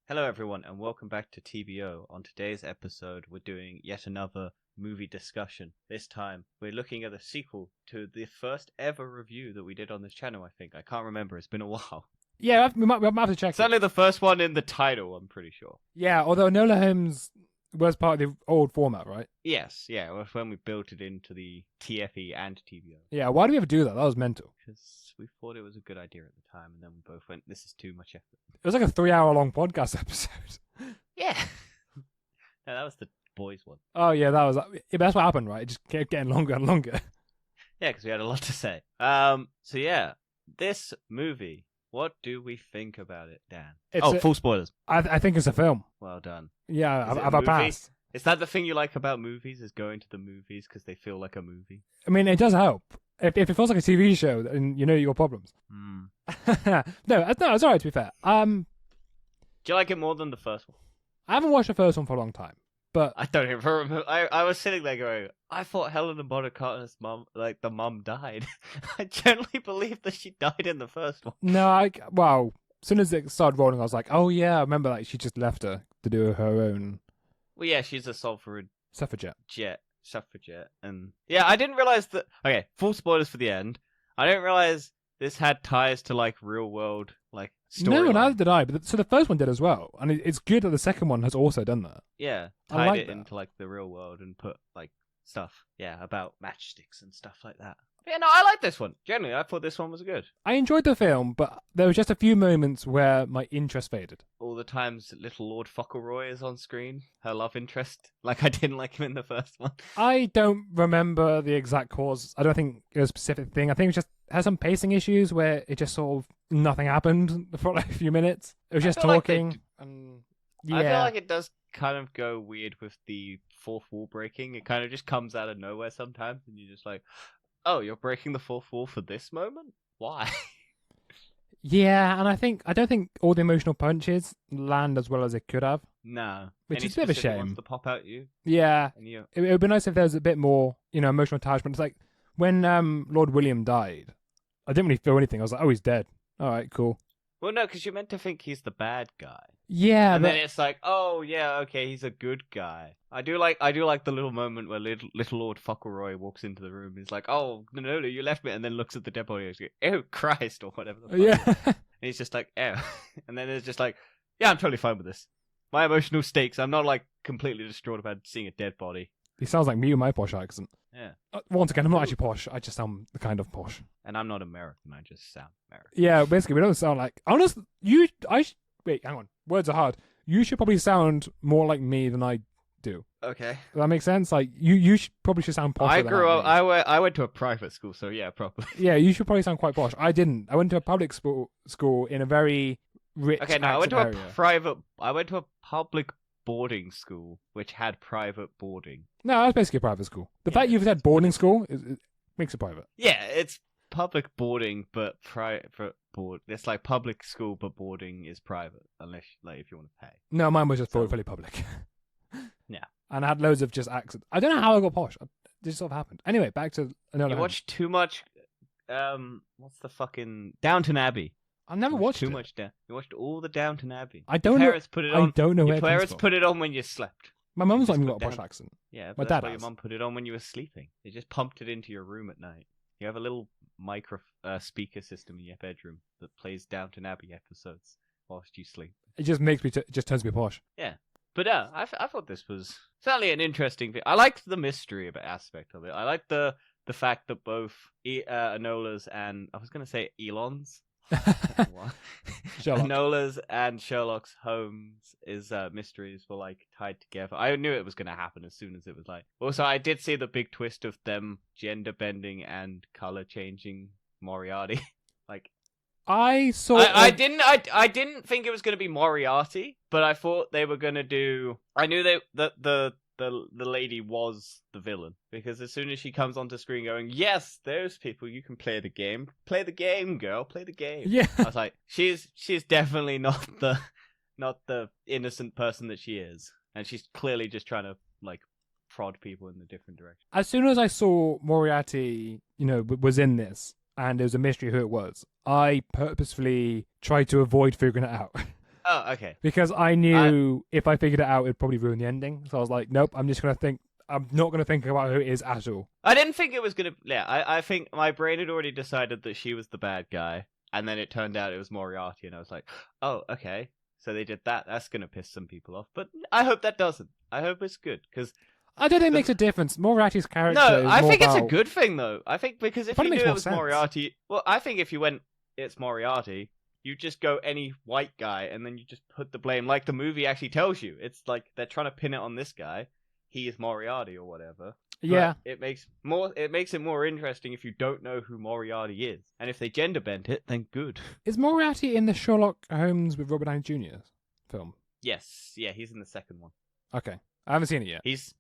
Hello, everyone, and welcome back to TBO. On today's episode, we're doing yet another movie discussion. This time, we're looking at a sequel to the first ever review that we did on this channel, I think. I can't remember, it's been a while. Yeah, we might have to check It's only the first one in the title, I'm pretty sure. Yeah, although Enola Holmes was part of the old format, right? Yes, yeah, it was when we built it into the TFE and TBO. Yeah, why do we ever do that? That was mental. Because we thought it was a good idea at the time, and then we both went, this is too much effort. It was like a 3-hour-long podcast episode. Yeah. No, that was the boys one. Oh, yeah, that's what happened, right? It just kept getting longer and longer. Yeah, because we had a lot to say. So yeah, this movie... What do we think about it, Dan? Full spoilers. I think it's a film. Well done. Yeah, I've passed. Is that the thing you like about movies, is going to the movies because they feel like a movie? I mean, it does help. If it feels like a TV show, then you know your problems. No, it's alright, to be fair. Do you like it more than the first one? I haven't watched the first one for a long time. But I don't even remember. I was sitting there going, I thought Helena Bonham Carter's mum, like the mum, died. I generally believe that she died in the first one. No, as soon as it started rolling, I was like, oh yeah, I remember like she just left her to do her own. Well, yeah, she's a suffragette. Suffragette, and yeah, I didn't realize that. Okay, full spoilers for the end. I didn't realize this had ties to like real world story. No, neither did I. But so the first one did as well, and it's good that the second one has also done that. Yeah, tied it into like the real world and put like stuff, about matchsticks and stuff like that. But yeah, no, I like this one. Generally, I thought this one was good. I enjoyed the film, but there were just a few moments where my interest faded. All the times that little Lord Fauntleroy is on screen, her love interest. Like I didn't like him in the first one. I don't remember the exact cause. I don't think it was a specific thing. I think it just had some pacing issues where it just sort of nothing happened for like a few minutes. It was just talking. And yeah. I feel like it does kind of go weird with the fourth wall breaking. It kind of just comes out of nowhere sometimes, and you're just like, oh, you're breaking the fourth wall for this moment? Why? Yeah, and I don't think all the emotional punches land as well as it could have. No. Which is a bit of a shame. Ones to pop out you? Yeah. It would be nice if there was a bit more, emotional attachment. It's like when Lord William died, I didn't really feel anything. I was like, oh, he's dead. All right, cool. Well, no, because you're meant to think he's the bad guy. Yeah, and then it's like, oh yeah, okay, he's a good guy. I do like the little moment where little Lord Fauntleroy walks into the room. He's like, oh no, you left me, and then looks at the dead body and goes, oh Christ, or whatever. Yeah, and he's just like, oh, and then it's just like, yeah, I'm totally fine with this. My emotional stakes. I'm not like completely distraught about seeing a dead body. He sounds like me with my posh accent. Yeah. Once again, I'm not actually posh. I just sound the kind of posh. And I'm not American. I just sound American. Yeah, basically, we don't sound like. Honestly, wait, hang on. Words are hard. You should probably sound more like me than I do. Okay. Does that make sense? Like you probably should sound posh. I went to a private school, so yeah, probably. Yeah, you should probably sound quite posh. I didn't. I went to a public school in a very rich. Okay, no, I went to a public boarding school, which had private boarding. No, that's basically a private school. The fact you've said boarding school it makes it private. Yeah, it's public boarding, but private board. It's like public school, but boarding is private, unless if you want to pay. No, mine was just fully public. Yeah, and I had loads of just accents. I don't know how I got posh. It just sort of happened. Anyway, back to another. You watched too much. What's the fucking Downton Abbey? I never watched too much. You watched all the Downton Abbey. I don't know. Put it on. I don't know. Your parents put it on when you slept. My mum's not even got a posh accent. Yeah, but that's why your mum put it on when you were sleeping. They just pumped it into your room at night. You have a little micro speaker system in your bedroom that plays Downton Abbey episodes whilst you sleep. It just makes me just turns me posh. Yeah, but I thought this was certainly an interesting thing. I liked the mystery aspect of it. I liked the fact that both Enola's and I was going to say Elon's. Enola's and Sherlock's Holmes mysteries were like tied together. I knew it was going to happen as soon as it was like. Also, I did see the big twist of them gender bending and color changing Moriarty. Like, I didn't think it was going to be Moriarty, but I thought they were going to do. I knew that the lady was the villain, because as soon as she comes onto screen going, yes, those people, you can play the game, girl, play the game. Yeah, I was like, she's definitely not the innocent person that she is, and she's clearly just trying to like prod people in a different direction. As soon as I saw Moriarty, was in this, and it was a mystery who it was, I purposefully tried to avoid figuring it out. Oh, okay. Because I knew if I figured it out, it'd probably ruin the ending. So I was like, nope, I'm not going to think about who it is at all. I didn't think it was gonna. Yeah, I think my brain had already decided that she was the bad guy, and then it turned out it was Moriarty, and I was like, oh, okay. So they did that. That's gonna piss some people off, but I hope that doesn't. I hope it's good because I don't think it makes a difference. Moriarty's character. no, is I more think it's a about- good thing though. I think because if Probably you makes knew it more was sense. Moriarty, well, I think if you went, it's Moriarty, you just go any white guy, and then you just put the blame, like the movie actually tells you. It's like they're trying to pin it on this guy. He is Moriarty or whatever. Yeah. But it makes it more interesting if you don't know who Moriarty is. And if they gender bent it, then good. Is Moriarty in the Sherlock Holmes with Robert Downey Jr. film? Yes, yeah, he's in the second one. Okay. I haven't seen it yet. He's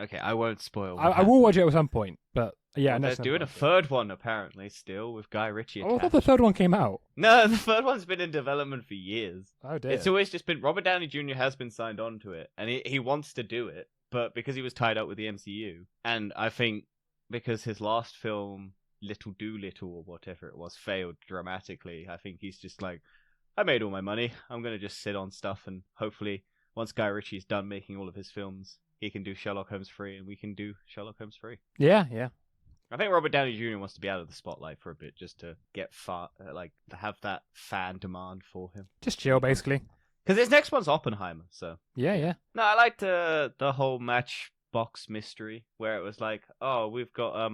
okay, I won't spoil. I will watch it at some point, but yeah, Well, they're doing a third one apparently still with Guy Ritchie Oh, I attached. thought the third one came out. No, the third one's been in development for years. Oh dear. It's always just been Robert Downey Jr. has been signed on to it, and he wants to do it, but because he was tied up with the MCU, and I think because his last film, Little Doolittle or whatever it was, failed dramatically, I think he's just like, I made all my money, I'm gonna just sit on stuff, and hopefully once Guy Ritchie's done making all of his films, he can do Sherlock Holmes 3, and we can do Sherlock Holmes 3. Yeah, yeah. I think Robert Downey Jr. wants to be out of the spotlight for a bit, just to get to have that fan demand for him. Just chill, basically. Because his next one's Oppenheimer, so Yeah, yeah. no, I liked the whole Matchbox mystery where it was like, oh, we've got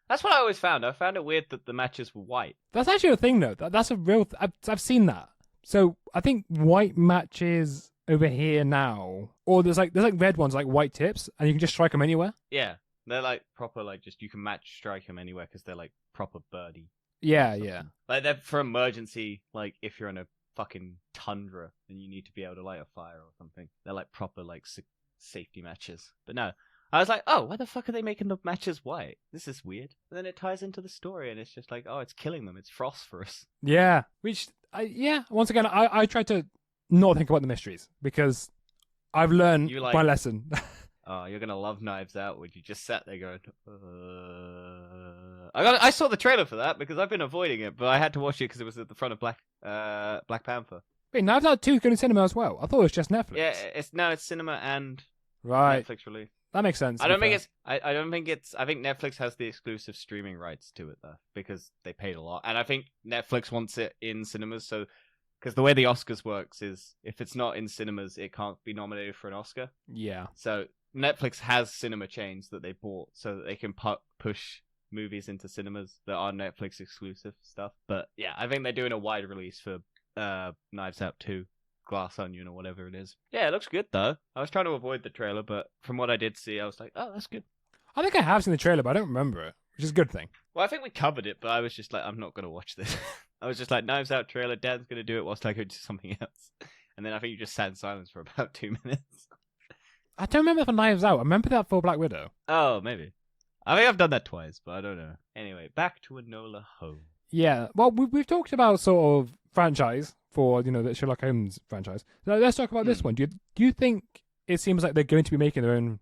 That's what I always found. I found it weird that the matches were white. That's actually a thing, though. That's a real. I've seen that. So I think white matches over here now, or there's like red ones, like white tips, and you can just strike them anywhere. Yeah, they're like proper, like just you can strike them anywhere because they're like proper birdie. Yeah, yeah. Like they're for emergency, like if you're in a fucking tundra and you need to be able to light a fire or something. They're like proper like safety matches. But no, I was like, oh, why the fuck are they making the matches white? This is weird. And then it ties into the story, and it's just like, oh, it's killing them. It's phosphorus. Yeah, once again, I try to not think about the mysteries because I've learned my lesson. Oh, you're gonna love Knives Out when you just sat there going, I saw the trailer for that because I've been avoiding it, but I had to watch it because it was at the front of Black Panther. Wait, Knives Out 2 going to cinema as well? I thought it was just Netflix. Yeah, it's cinema and right. Netflix release. That makes sense. I don't think it's. I think Netflix has the exclusive streaming rights to it though, because they paid a lot, and I think Netflix wants it in cinemas. So, because the way the Oscars works is, if it's not in cinemas, it can't be nominated for an Oscar. Yeah. So Netflix has cinema chains that they bought so that they can push movies into cinemas that are Netflix exclusive stuff. But yeah, I think they're doing a wide release for Knives Out 2. Glass Onion or whatever it is. Yeah, it looks good though. I was trying to avoid the trailer, but from what I did see, I was like, oh, that's good. I think I have seen the trailer, but I don't remember it, which is a good thing. Well, I think we covered it, but I was just like, I'm not going to watch this. I was just like, Knives Out trailer, Dan's going to do it whilst I go do something else. And then I think you just sat in silence for about 2 minutes. I don't remember for Knives Out. I remember that for Black Widow. Oh, maybe. I think I've done that twice, but I don't know. Anyway, back to Enola Holmes. Yeah, well, we've talked about sort of franchise for, the Sherlock Holmes franchise. So let's talk about this one. Do you think it seems like they're going to be making their own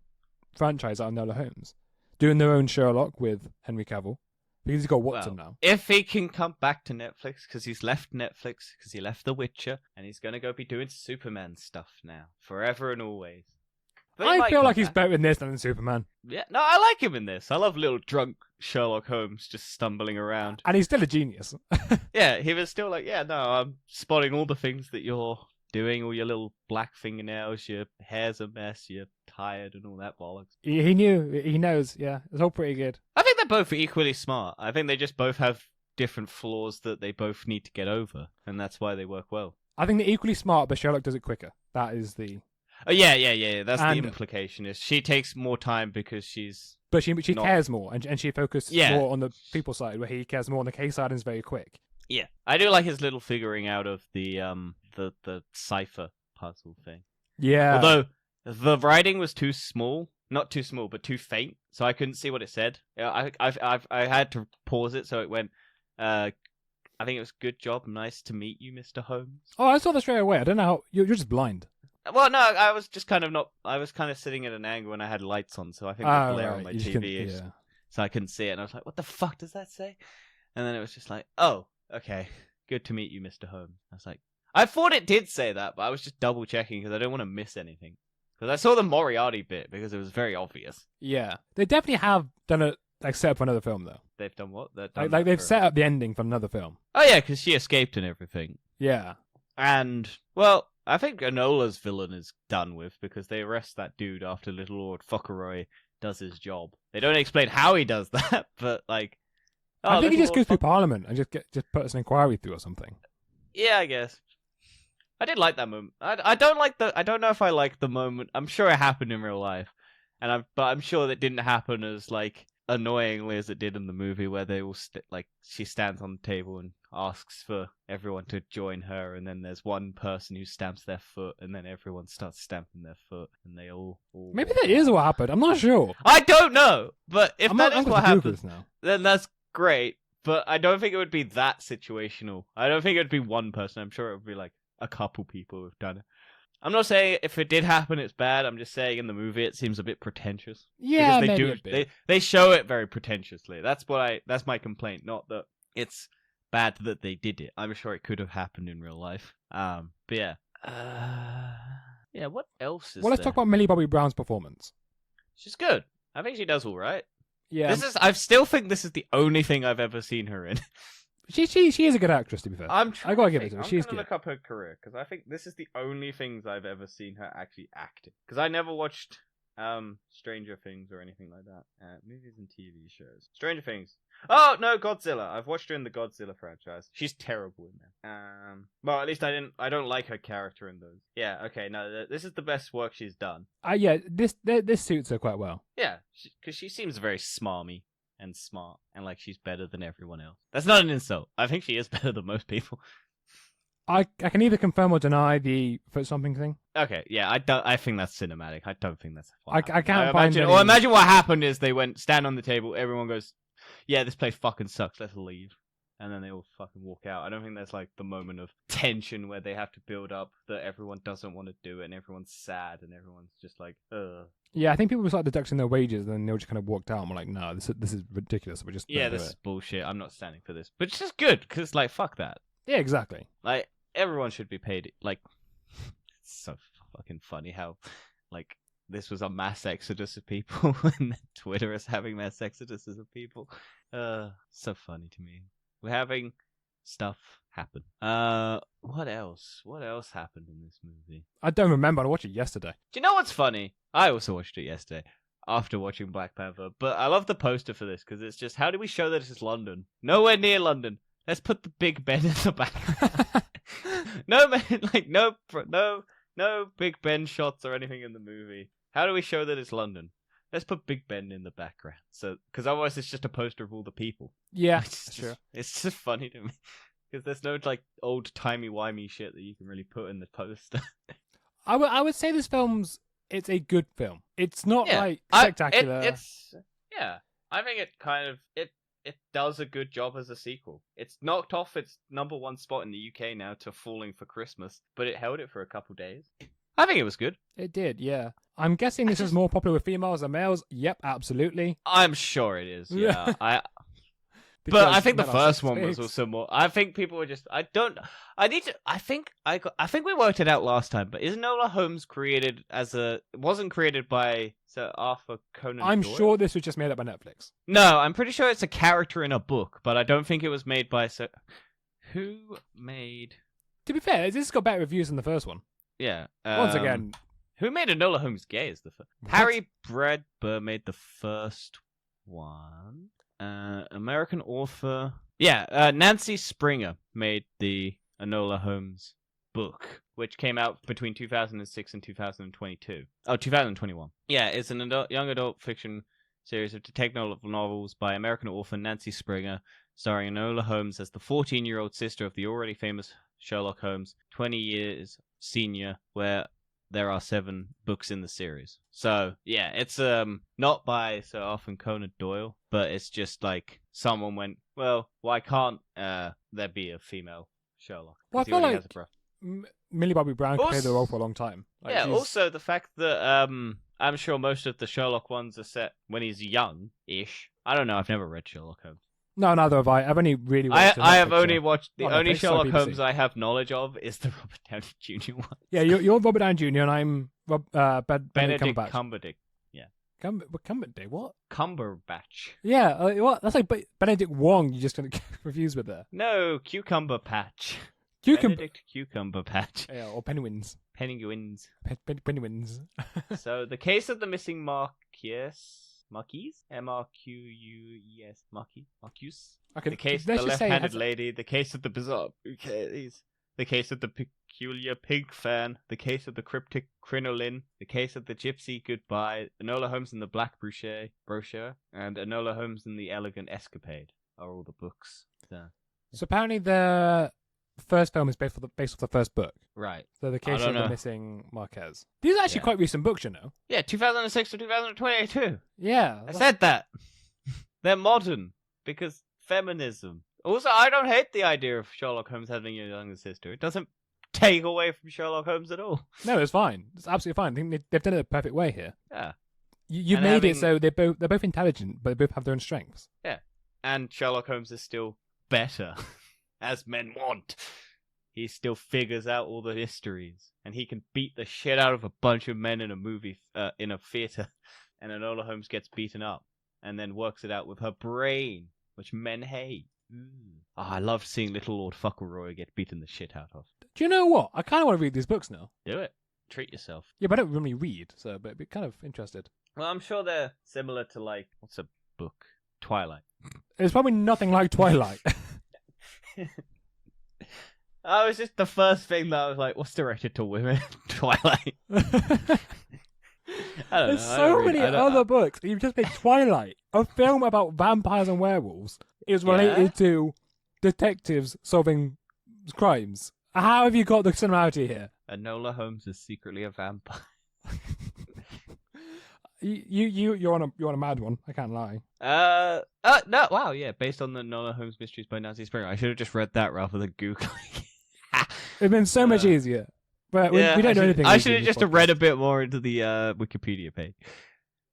franchise out of Enola Holmes? Doing their own Sherlock with Henry Cavill? Because he's got Watson now. If he can come back to Netflix, because he's left Netflix, because he left The Witcher, and he's going to go be doing Superman stuff now, forever and always. I feel like he's better in this than in Superman. Yeah, no, I like him in this. I love little drunk Sherlock Holmes just stumbling around. And he's still a genius. Yeah, he was still like, yeah, no, I'm spotting all the things that you're doing, all your little black fingernails, your hair's a mess, you're tired and all that bollocks. He knew, he knows, yeah. It's all pretty good. I think they're both equally smart. I think they just both have different flaws that they both need to get over, and that's why they work well. I think they're equally smart, but Sherlock does it quicker. That is the... Oh, yeah. That's the implication. Is she takes more time because she's... But she cares more, and she focuses more on the people side, where he cares more on the case side and is very quick. Yeah, I do like his little figuring out of the cipher puzzle thing. Yeah. Although the writing was too small, not too small, but too faint, so I couldn't see what it said. I had to pause it, so it went. I think it was good job, nice to meet you, Mr. Holmes. Oh, I saw that straight away. I don't know how you're just blind. Well, no, I was just kind of not. I was kind of sitting at an angle and I had lights on, so I think the glare on my TV so I couldn't see it. And I was like, "What the fuck does that say?" And then it was just like, "Oh, okay, good to meet you, Mr. Holmes." I was like, I thought it did say that, but I was just double checking because I don't want to miss anything. Because I saw the Moriarty bit because it was very obvious. Yeah, they definitely have done it like set up for another film though. They've done what? They've done Like they've for- set up the ending for another film. Oh yeah, because she escaped and everything. Yeah. And well, I think Enola's villain is done with because they arrest that dude after Little Lord Fauntleroy does his job. They don't explain how he does that, but like, I think he Little just Lord goes through Parliament and just puts an inquiry through or something. Yeah, I guess. I did like that moment. I don't like the. I don't know if I like the moment. I'm sure it happened in real life, but I'm sure that didn't happen as like annoyingly as it did in the movie, where they all like she stands on the table and asks for everyone to join her, and then there's one person who stamps their foot, and then everyone starts stamping their foot, and they all Maybe that is what happened. I'm not sure. I don't know, but if I'm that not, is I'm what gonna Google happened, this now. then that's great. But I don't think it would be that situational. I don't think it would be one person. I'm sure it would be like a couple people who've done it. I'm not saying if it did happen, it's bad. I'm just saying in the movie it seems a bit pretentious. Yeah, because maybe a bit. they show it very pretentiously. That's my complaint. Not that it's bad that they did it. I'm sure it could have happened in real life. But yeah. Yeah. What else is? Well, let's talk about Millie Bobby Brown's performance. She's good. I think she does all right. Yeah, I still think this is the only thing I've ever seen her in. she is a good actress, to be fair. I gotta give it to her. She's I'm gonna good. look up her career because I think this is the only things I've ever seen her actually acting. Because I never watched Stranger Things or anything like that. Movies and TV shows. Stranger Things. Oh no, Godzilla. I've watched her in the Godzilla franchise. She's terrible in there. Well, at least I don't like her character in those. Yeah. Okay. No, this is the best work she's done. Yeah, this suits her quite well. Yeah, because she seems very smarmy and smart, and like she's better than everyone else. That's not an insult. I think she is better than most people. I can either confirm or deny the foot stomping thing. Okay, yeah, I think that's cinematic. I don't think that's. I can't find imagine. any... Or imagine what happened is they went stand on the table. Everyone goes, "Yeah, this place fucking sucks. Let's leave." And then they all fucking walk out. I don't think there's like the moment of tension where they have to build up that everyone doesn't want to do it and everyone's sad and everyone's just like, ugh. Yeah, I think people started deducting their wages and then they all just kind of walked out and were like, no, this is ridiculous. We're just Yeah, this is bullshit. I'm not standing for this. But it's just good because like fuck that. Yeah, exactly. Like everyone should be paid. Like it's so fucking funny how like this was a mass exodus of people and Twitter is having mass exoduses of people. So funny to me. We're having stuff happen. What else? What else happened in this movie? I don't remember. I watched it yesterday. Do you know what's funny? I also watched it yesterday after watching Black Panther, but I love the poster for this because it's just, how do we show that this is London? Nowhere near London. Let's put the Big Ben in the back. No, man, like no Big Ben shots or anything in the movie. How do we show that it's London? Let's put Big Ben in the background, so because otherwise it's just a poster of all the people. Yeah, Sure. It's just funny to me because there's no like old timey-wimey shit that you can really put in the poster. I would say this it's a good film. It's not like I spectacular. I think it kind of it does a good job as a sequel. It's knocked off its #1 spot in the UK now to Falling for Christmas, but it held it for a couple days. I think it was good. It did, yeah. I'm guessing this is more popular with females than males. Yep, absolutely. I'm sure it is. Yeah, But I think the first one was also more. I think people were just. I think we worked it out last time. But isn't Enola Holmes created as a? It wasn't created by Sir Arthur Conan Doyle? I'm sure this was just made up by Netflix. No, I'm pretty sure it's a character in a book, but I don't think it was made by Sir. Who made? To be fair, this has got better reviews than the first one. Yeah. Once again, who made Enola Holmes gay? Is the first? Harry Bradbury made the first one. American author. Yeah, Nancy Springer made the Enola Holmes book, which came out between 2006 and 2022. Oh, 2021. Yeah, it's an young adult fiction series of detective novels by American author Nancy Springer, starring Enola Holmes as the 14-year-old sister of the already famous Sherlock Holmes, 20 years senior, where there are 7 books in the series. So, yeah, it's not by Sir Arthur Conan Doyle, but it's just like someone went, well, why can't there be a female Sherlock? Well, I feel like Millie Bobby Brown played the role for a long time. Like, yeah, also the fact that I'm sure most of the Sherlock ones are set when he's young-ish. I don't know, I've never read Sherlock Holmes. No, neither have I. I've only really watched the I have Netflix only show. watched the Not only Netflix, sorry, Sherlock BBC. Holmes I have knowledge of is the Robert Downey Jr. one. Yeah, you're Robert Downey Jr. and I'm Benedict Benedict Cumberbatch. Cumberbatch. Cumberbatch, what? Cumberbatch. Yeah, what? That's like Benedict Wong. You're just gonna get confused with there. No, Cucumber Patch. Cucumber. Benedict Cucumber Patch. Yeah, or Penguins. Penguins. Penguins. So the case of the missing Marquis. M-R-Q-U-E-S. Marquis. Okay, The case of let's the just say left-handed lady. The case of the bizarre bouquets. The case of the peculiar pig fan. The case of the cryptic crinoline. The case of the gypsy goodbye. Enola Holmes and the black brochure. And Enola Holmes and the elegant escapade are all the books. So apparently the first film is based off the first book. Right. So the case don't of the know. missing Marquez. These are actually Yeah. quite recent books, you know. Yeah, 2006 to 2022. Yeah. I said that. They're modern because feminism. Also, I don't hate the idea of Sherlock Holmes having a younger sister. It doesn't take away from Sherlock Holmes at all. No, it's fine. It's absolutely fine. I think they've done it the perfect way here. Yeah. You've And made having- it so they're both intelligent, but they both have their own strengths. And Sherlock Holmes is still better, as men want. He still figures out all the mysteries, and he can beat the shit out of a bunch of men in a movie, in a theater, and Enola Holmes gets beaten up, and then works it out with her brain, which men hate. Oh, I love seeing little Lord Fauntleroy get beaten the shit out of. Do you know what? I kind of want to read these books now. Do it. Treat yourself. Yeah, but I don't really read, so but I'd be kind of interested. Well, I'm sure they're similar to, like, what's a book? Twilight. It's probably nothing like Twilight. Oh, it was just the first thing that I was like, what's directed to women? Twilight. I don't There's know. so many other books. You've just made Twilight, a film about vampires and werewolves, is related Yeah? to detectives solving crimes. How have you got the similarity here? Enola Holmes is secretly a vampire. You're on a mad one. I can't lie. No, wow, yeah, based on the Enola Holmes Mysteries by Nancy Springer. I should have just read that rather than Googling. It'd been so much easier. But we don't know anything. I should have just read a bit more into the Wikipedia page.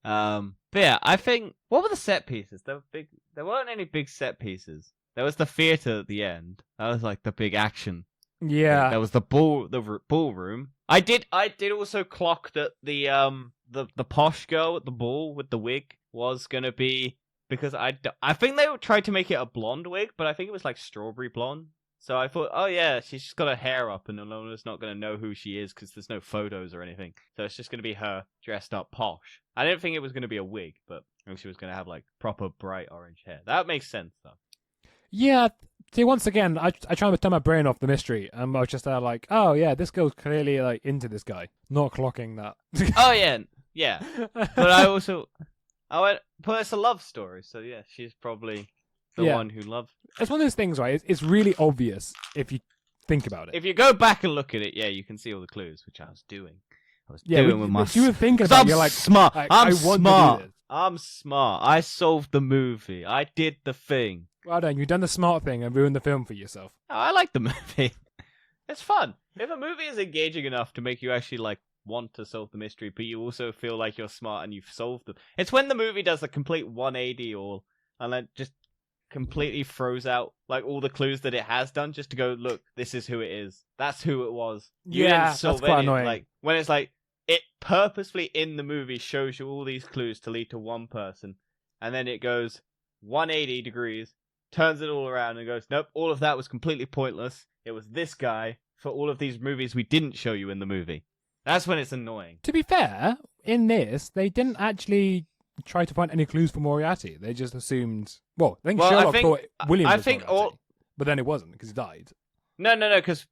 But yeah, I think what were the set pieces? There weren't any big set pieces. There was the theater at the end. That was like the big action. Yeah. There was the ballroom. I did also clock that the posh girl at the ball with the wig was gonna be, because I think they tried to make it a blonde wig, but I think it was like strawberry blonde. So I thought, oh yeah, she's just got her hair up, and Enona's not gonna know who she is because there's no photos or anything. So it's just gonna be her dressed up posh. I didn't think it was gonna be a wig, but I think she was gonna have like proper bright orange hair. That makes sense though. Yeah. See, once again, I try to turn my brain off the mystery, and I was just like, oh yeah, this girl's clearly like into this guy, not clocking that. Oh yeah. But I went, but it's a love story, so yeah, she's probably the one who loves. It's one of those things, right? It's really obvious if you think about it. If you go back and look at it, yeah, you can see all the clues, which I was doing. With my. You were thinking Because about it, I'm you're like, smart. I I'm want smart. to do this. I'm smart. I solved the movie. I did the thing. Well done. You've done the smart thing and ruined the film for yourself. Oh, I like the movie. It's fun. If a movie is engaging enough to make you actually like want to solve the mystery, but you also feel like you're smart and you've solved them. It's when the movie does a complete 180 and then just completely throws out like all the clues that it has done just to go, look, this is who it is. That's who it was. You Yeah, didn't solve that's quite any- annoying. Like when it's like it purposefully in the movie shows you all these clues to lead to one person, and then it goes 180 degrees, turns it all around and goes, nope, all of that was completely pointless. It was this guy for all of these movies we didn't show you in the movie. That's when it's annoying. To be fair, in this, they didn't actually try to find any clues for Moriarty. They just assumed. Well, I think Sherlock thought William was Moriarty, but then it wasn't because he died. No, because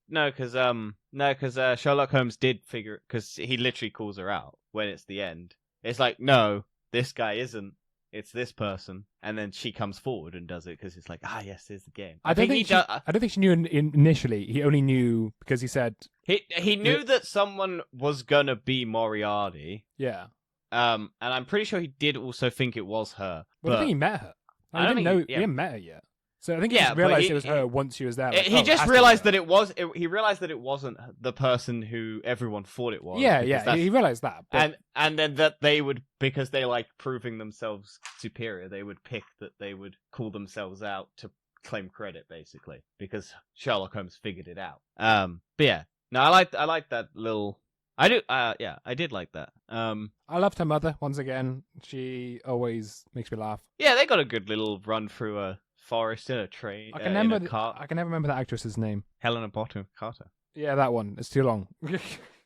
Sherlock Holmes did figure, because he literally calls her out when it's the end. It's like, no, this guy isn't. It's this person, and then she comes forward and does it because it's like, yes, here's the game. I don't think she knew initially. He only knew because he said he knew that someone was gonna be Moriarty. Yeah. And I'm pretty sure he did also think it was her. Well, I think he met her. I He don't didn't know. think He hadn't met her yet. So I think he Yeah, just but realized it was her once she was there. Like, he oh, it just has to be realized her. that he realized that it wasn't the person who everyone thought it was. Yeah, because yeah, that's- he realized that. But and then that they would, because they like proving themselves superior, they would pick that they would call themselves out to claim credit, basically, because Sherlock Holmes figured it out. But yeah, no, I like that little. I do. Yeah, I did like that. I loved her mother once again. She always makes me laugh. Yeah, they got a good little run through a forest in a train. I can in never, a car. I can never remember that actress's name. Helena Bonham Carter. Yeah, that one. It's too long.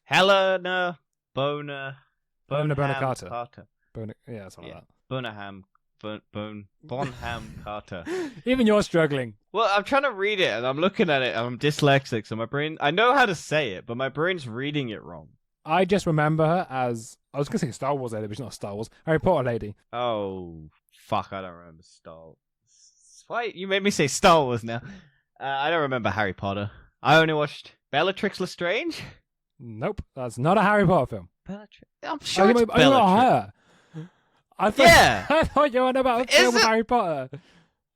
Helena Bonham Carter. Yeah, something like Bonham Carter. that. Even you're struggling. Well, I'm trying to read it, and I'm looking at it, and I'm dyslexic, so my brain... I know how to say it, but my brain's reading it wrong. I just remember her as... I was going to say Star Wars lady, but she's not Star Wars. Harry Potter lady. Oh, fuck, I don't remember Star Wars. Why? You made me say Star Wars now. I don't remember Harry Potter. I only watched Bellatrix Lestrange. Nope, that's not a Harry Potter film. Bellatrix? I'm sure it's Not Bellatrix. her. I thought, Yeah. I thought you were on about a Is film with it- Harry Potter.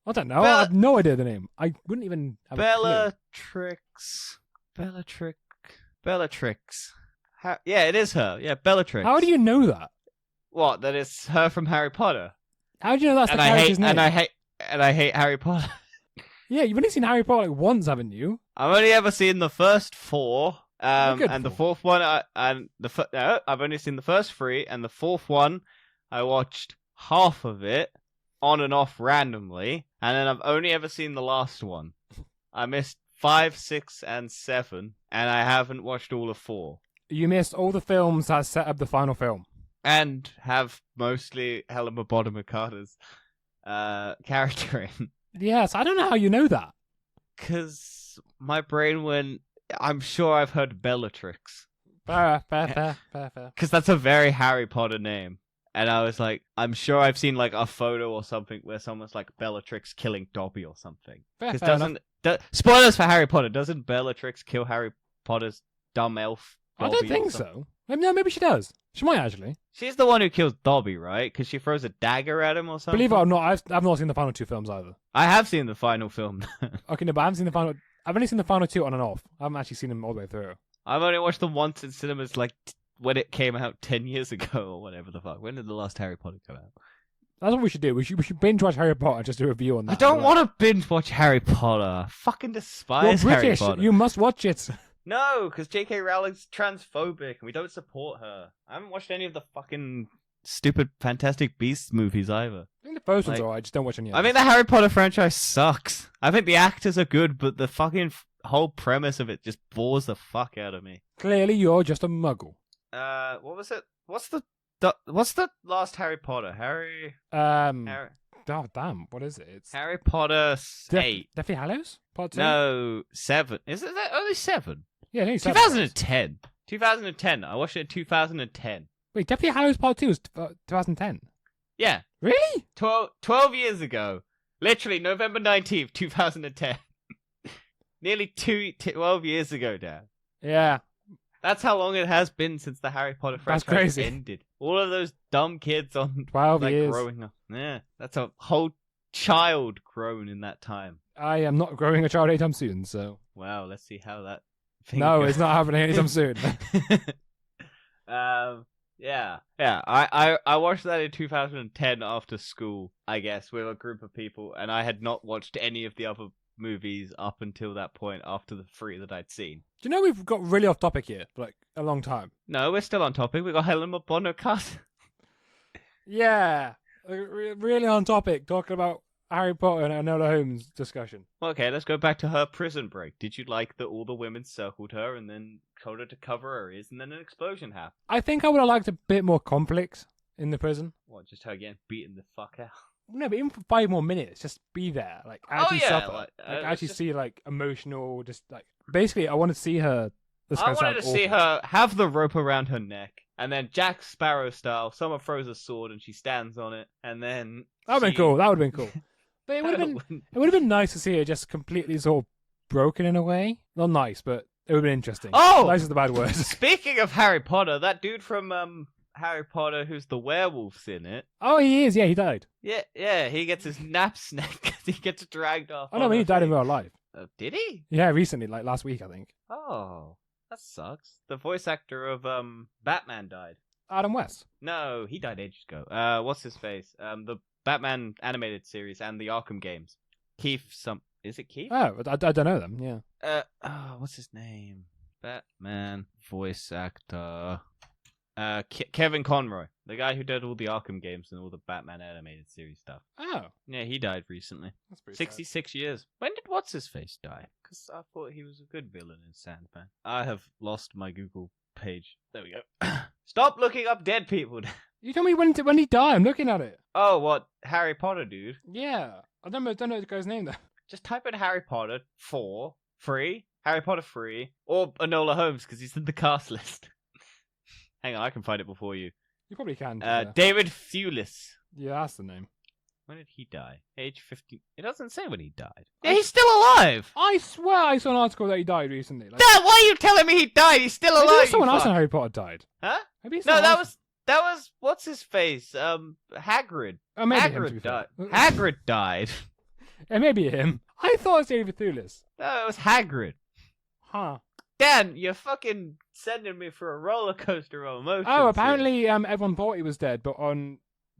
I don't know. I have no idea the name. I wouldn't even have a clue. Bellatrix. Yeah, it is her. Yeah, Bellatrix. How do you know that? What? That it's her from Harry Potter. How do you know that's And the I character's hate name? and I hate Harry Potter. Yeah, you've only seen Harry Potter like once, haven't you? I've only ever seen the first four. Good And the four. fourth one, I've only seen the first three, and the fourth one, I watched half of it on and off randomly, and then I've only ever seen the last one. I missed 5, 6, and 7, and I haven't watched all of 4, You missed all the films that set up the final film. and have mostly Helena Bonham Carter's character in, Yes, I don't know how you know that. because my brain went. I'm sure I've heard Bellatrix. Fair. Because that's a very Harry Potter name. And I was like, I'm sure I've seen like a photo or something where someone's like Bellatrix killing Dobby or something. Because spoilers for Harry Potter, doesn't Bellatrix kill Harry Potter's dumb elf I Dobby don't or think something? so. Maybe she does. She might actually. She's the one who kills Dobby, right? Because she throws a dagger at him or something. Believe it or not, I've not seen the final two films either. I have seen the final film. Okay, no, but I haven't seen the final. I've only seen the final two on and off. I haven't actually seen them all the way through. I've only watched them once in cinemas, like when it came out 10 years ago or whatever the fuck. When did the last Harry Potter come out? That's what we should do. We should binge watch Harry Potter and just do a review on that. I don't want to binge watch Harry Potter. I fucking You're despise Harry British. Potter. You must watch it. No, because J.K. Rowling's transphobic and we don't support her. I haven't watched any of the fucking stupid Fantastic Beasts movies either. I think the first one's Like- alright. Just don't watch any. I think the Harry Potter franchise sucks. I think the actors are good, but the fucking whole premise of it just bores the fuck out of me. Clearly, you're just a muggle. What was it? What's the last Harry Potter? Harry Oh damn! What is it? It's Potter 8. Deathly Hallows Part 2. No, 7. Is it that only 7? Yeah, no, 2010. 2010. I watched it in 2010. Wait, Deathly Hallows Part 2 was 2010. Yeah, Really? 12 years ago. Literally, November 19th, 2010. Nearly 12 years ago, Dan. Yeah. That's how long it has been since the Harry Potter That's franchise crazy. ended. All of those dumb kids on 12 like years. growing up. Yeah, that's a whole child grown in that time. I am not growing a child anytime soon, so Wow, let's see how that thing no, goes. it's not happening anytime soon. Yeah. I watched that in 2010 after school, I guess, with a group of people, and I had not watched any of the other movies up until that point after the 3 that I'd seen. Do you know we've got really off topic here for like a long time? No, we're still on topic. We got Helena Bonham Carter. Yeah, really on topic, talking about Harry Potter and Enola Holmes discussion. Okay, let's go back to her prison break. Did you like that all the women circled her and then told her to cover her ears and then an explosion happened? I think I would have liked a bit more conflict in the prison. What, just her getting beaten the fuck out? No, but even for 5 more minutes, just be there, like actually suffer, like, actually just- see like emotional, just like basically, I want to see her. This I gonna wanted to sound see awful. her have the rope around her neck, and then Jack Sparrow style, someone throws a sword and she stands on it, and then That would have been cool. That would have been cool. But it would have been. been. It would have been nice to see her just completely sort of broken in a way. Not nice, but it would have been interesting. Oh! Nice is the bad word. Speaking of Harry Potter, that dude from Harry Potter, who's the werewolf's in it. Oh, he is. Yeah, he died. Yeah, he gets his nap snack because he gets dragged off. Oh no, he died in real life. Did he? Yeah, recently, like last week, I think. Oh, that sucks. The voice actor of Batman died. Adam West. No, he died ages ago. What's his face? The Batman animated series and the Arkham games. Is it Keith? Oh, I don't know them. Yeah. What's his name? Batman voice actor. Kevin Conroy, the guy who did all the Arkham games and all the Batman animated series stuff. Oh, Yeah, he died recently. that's pretty 66 years. When did What's-His-Face die? Because I thought he was a good villain in Sandman. I have lost my Google page. There we go. Stop looking up dead people. You told me when he died. I'm looking at it. Oh, what? Harry Potter, dude. Yeah, I don't know the guy's name though. Just type in Harry Potter 4, free, Harry Potter 3, or Enola Holmes, because he's in the cast list. Hang on, I can find it before you. You probably can. David Thewlis. Yeah, that's the name. When did he die? Age 50. It doesn't say when he died. Yeah, he's still alive! I swear I saw an article that he died recently. Like, Dad, why are you telling me he died? He's still alive, maybe you someone else in fuck. Harry Potter died. Huh? Maybe No, someone else... that was what's his face? Hagrid. Oh, maybe him, to be Hagrid died. fair. Hagrid died. It may be him. I thought it was David Thewlis. No, it was Hagrid. Huh. Dan, you're fucking sending me for a roller coaster of emotions. Oh, apparently everyone thought he was dead, but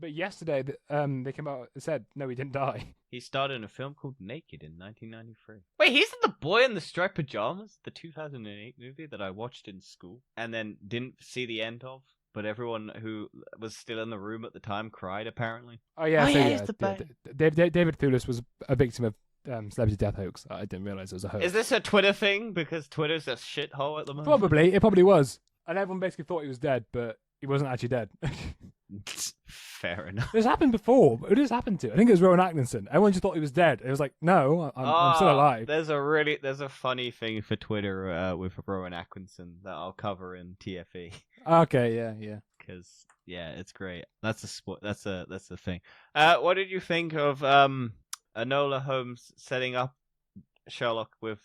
yesterday they came out and said no, he didn't die. He starred in a film called Naked in 1993. Wait, he's the boy in the striped pajamas, the 2008 movie that I watched in school and then didn't see the end of, but everyone who was still in the room at the time cried, apparently. Oh yeah, Oh, so yeah, yeah, he's the David Thewlis was a victim of celebrity death hoax. I didn't realize it was a hoax. Is this a Twitter thing? Because Twitter's a shithole at the moment. It probably was, and everyone basically thought he was dead, but he wasn't actually dead. Fair enough. This happened before. Who did this happen to? I think it was Rowan Atkinson. Everyone just thought he was dead. It was like, no, I'm still alive. There's a funny thing for Twitter with Rowan Atkinson that I'll cover in TFE. Okay, yeah. Because it's great. That's a thing. What did you think of Enola Holmes setting up Sherlock with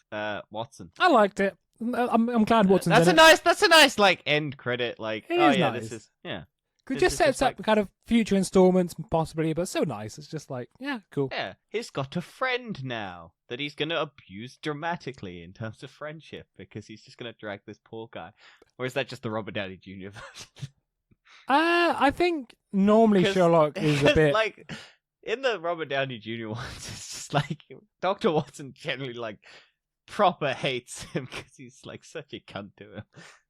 Watson? I liked it. I'm glad Watson's That's in That's a nice like end credit. Like, It oh is yeah, nice. this is It This just is sets just up like- kind of future installments, possibly, but so nice. It's just like, yeah, cool. Yeah, he's got a friend now that he's going to abuse dramatically in terms of friendship because he's just going to drag this poor guy. Or is that just the Robert Downey Jr. version? I think normally 'Cause- Sherlock is a bit. like in the Robert Downey Jr. ones. It's just like Dr. Watson generally like proper hates him because he's like such a cunt to him.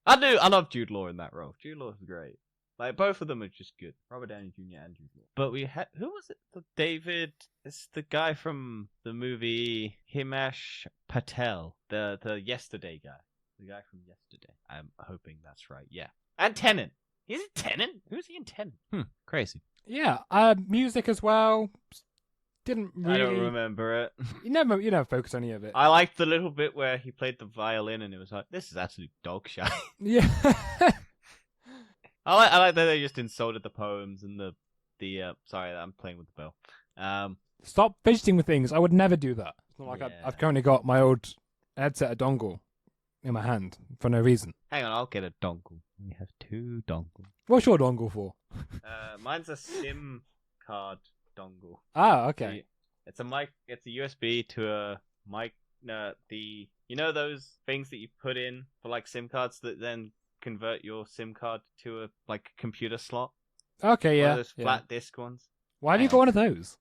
I love Jude Law in that role. Jude Law's great. Like both of them are just good. Robert Downey Jr. and Jude Law. But we had who was it? It's the guy from the movie Himesh Patel, the Yesterday guy. The guy from Yesterday. I'm hoping that's right. Yeah. And Tennant. Is it Tennant? Who's he in Tennant? Crazy. Yeah, music as well. Didn't really. I don't remember it. You never focus on any of it. I liked the little bit where he played the violin and it was like, this is absolute dog shit. Yeah. I like that they just insulted the poems and the sorry, I'm playing with the bell. Stop fidgeting with things. I would never do that. It's not like Yeah. I've currently got my old headset, a dongle, in my hand for no reason. Hang on, I'll get a dongle. We have 2 dongles. What's your dongle for? Mine's a SIM card dongle. Ah, okay. It's a mic. It's a USB to a mic. You know those things that you put in for like SIM cards that then convert your SIM card to a like computer slot. Okay, One yeah. of those yeah. flat disc ones. Why have you got one of those?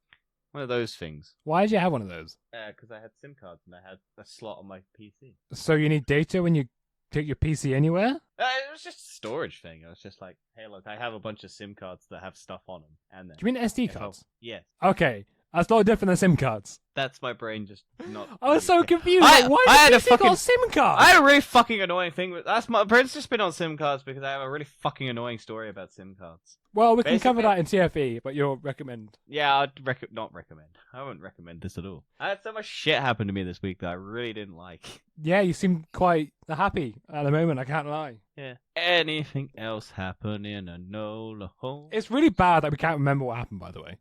One of those things. Why did you have one of those? Because I had SIM cards and I had a slot on my PC. So you need data when you take your PC anywhere? It was just a storage thing. I was just like, hey, look, I have a bunch of SIM cards that have stuff on them. And then Do you mean SD if I- cards? Yes. Okay, that's a lot different than SIM cards. That's my brain just not. I was so really- confused. I- Like, why I had a does PC got fucking- a SIM card? I had a really fucking annoying thing with that's my brain's just been on SIM cards because I have a really fucking annoying story about SIM cards. Well, we can cover Basically- that in TFE, but you'll recommend. Yeah, I'd not recommend. I wouldn't recommend this at all. I had so much shit happen to me this week that I really didn't like. Yeah, you seem quite happy at the moment, I can't lie. Yeah. Anything else happen in Enola Holmes? It's really bad that we can't remember what happened, by the way.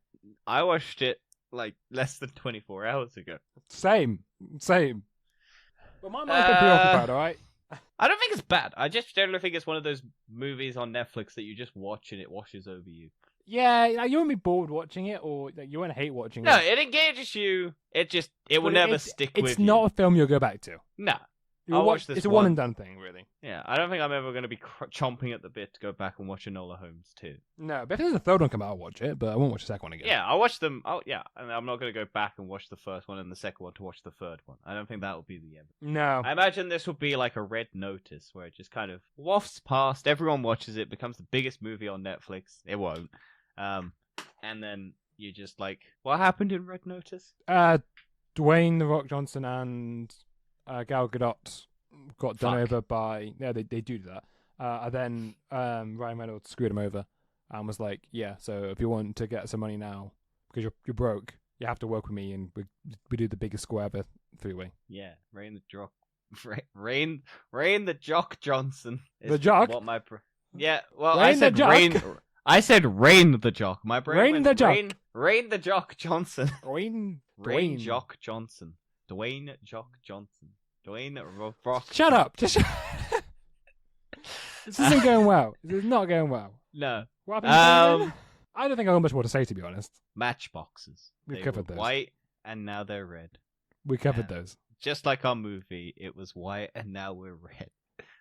I watched it like less than 24 hours ago. Same. But my mind's been preoccupied, alright? I don't think it's bad. I just generally think it's one of those movies on Netflix that you just watch and it washes over you. Yeah, like, you won't be bored watching it, or like, you won't hate watching No, it. it engages you. It will But never stick with you. It's not a film you'll go back to. No. You'll watch this. It's a one and done thing, really. Yeah, I don't think I'm ever going to be chomping at the bit to go back and watch Enola Holmes 2. No, but if there's a third one come out, I'll watch it, but I won't watch the second one again. Yeah, I'll watch them. Oh, yeah, and I'm not going to go back and watch the first one and the second one to watch the third one. I don't think that will be the end. No. I imagine this will be like a Red Notice, where it just kind of wafts past, everyone watches it, becomes the biggest movie on Netflix. It won't. And then you just like, what happened in Red Notice? Dwayne The Rock Johnson and Gal Gadot got done over by... Yeah, they do that. And then Ryan Reynolds screwed him over and was like, yeah, so if you want to get some money now, because you're broke, you have to work with me, and we do the biggest score ever three-way. Yeah, Rain the Jock Johnson. The Jock? Yeah, well, Rain the Jock? I said Rain the Jock. My brain Rain went the Jock. Rain the Jock Johnson. Dwayne Jock Johnson. Dwayne Jock Johnson. Dwayne Rock. Shut up! Just This isn't going well. This is not going well. No. What happened? I don't think I have much more to say, to be honest. Matchboxes. We They covered were those. white and now they're red. We covered those. Just like our movie, it was white and now we're red.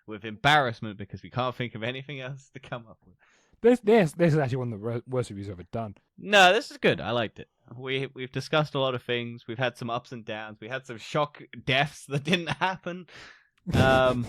With embarrassment because we can't think of anything else to come up with. This is actually one of the worst reviews I've ever done. No, this is good. I liked it. We've discussed a lot of things. We've had some ups and downs. We had some shock deaths that didn't happen. I'm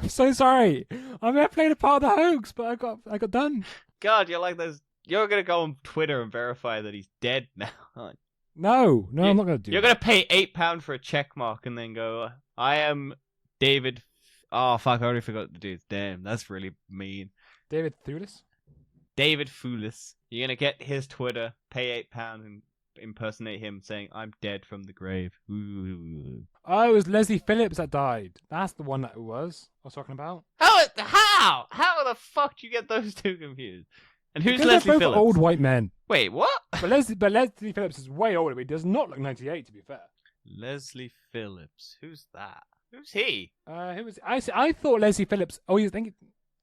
so sorry. I mean, I played a part of the hoax, but I got done. God, you're like those. You're gonna go on Twitter and verify that he's dead now. Aren't you? No, I'm not gonna do. You're gonna pay £8 for a check mark and then go, "I am David." Oh fuck! I already forgot the dude's name. That's really mean. David Thewlis? David Thewlis. You're gonna get his Twitter, pay £8 and impersonate him saying, "I'm dead from the grave." Ooh. Oh, it was Leslie Phillips that died. That's the one that it was I was talking about. How the fuck do you get those two confused? And who's Because Leslie they're both Phillips? old white men. Wait, what? But Leslie Phillips is way older. But he does not look 98, to be fair. Leslie Phillips. Who's that? Who's he? Who was? I thought Leslie Phillips. Oh, you think?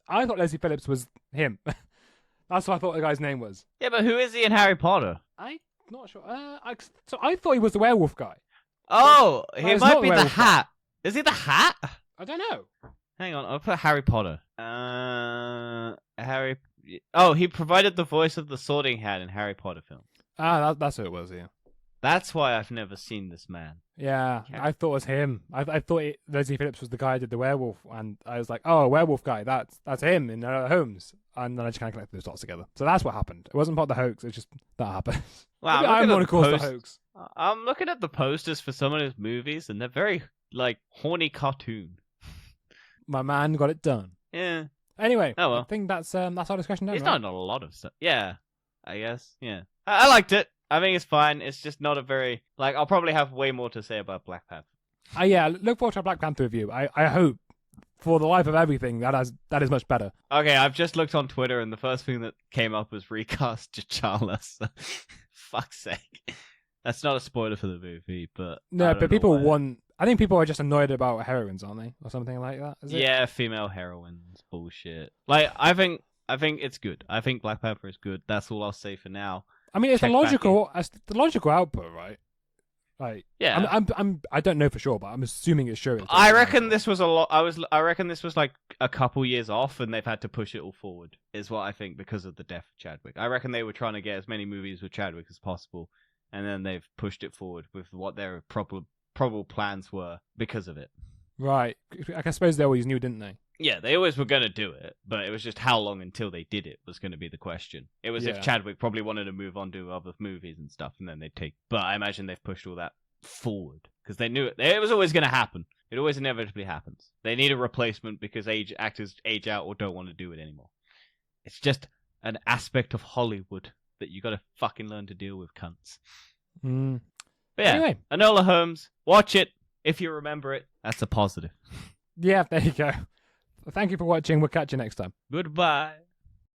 I thought Leslie Phillips was him. That's what I thought the guy's name was. Yeah, but who is he in Harry Potter? I'm not sure. So I thought he was the werewolf guy. Oh, he he's might not be the werewolf Hat. Is he the Hat? I don't know. Hang on, I'll put Harry Potter. Oh, he provided the voice of the Sorting Hat in Harry Potter films. That's who it was. Yeah. That's why I've never seen this man. Yeah, I thought it was him. I thought Leslie Phillips was the guy who did the werewolf, and I was like, oh, a werewolf guy. That's him in Holmes. And then I just kind of connected those dots together. So that's what happened. It wasn't part of the hoax. It's just that happened. Wow, I'm going to call it the hoax. I'm looking at the posters for some of his movies, and they're very like horny cartoon. My man got it done. Yeah. Anyway, oh well. I think that's our discussion done. He's right? not a lot of stuff. Yeah, I guess. Yeah, I liked it. I think it's fine. It's just not a very like. I'll probably have way more to say about Black Panther. Yeah, look forward to a Black Panther review. I hope, for the life of everything, that is much better. Okay, I've just looked on Twitter, and the first thing that came up was recast T'Challa. So, fuck's sake. That's not a spoiler for the movie, but no, but people want. I think people are just annoyed about heroines, aren't they, or something like that? Is it? Yeah, female heroines, bullshit. Like, I think it's good. I think Black Panther is good. That's all I'll say for now. I mean, it's the logical output, right? Like, yeah. I don't know for sure, but I'm assuming it's sure. I reckon this was a lot. I reckon this was like a couple years off, and they've had to push it all forward. Is what I think because of the death of Chadwick. I reckon they were trying to get as many movies with Chadwick as possible, and then they've pushed it forward with what their probable plans were because of it. Right. I suppose they always knew, didn't they? Yeah, they always were going to do it, but it was just how long until they did it was going to be the question. It was if Chadwick probably wanted to move on to other movies and stuff, and then they'd take... But I imagine they've pushed all that forward, because they knew it. It was always going to happen. It always inevitably happens. They need a replacement because actors age out or don't want to do it anymore. It's just an aspect of Hollywood that you got to fucking learn to deal with, cunts. Mm. But yeah, anyway. Enola Holmes, watch it. If you remember it, that's a positive. Yeah, there you go. Thank you for watching. We'll catch you next time. Goodbye.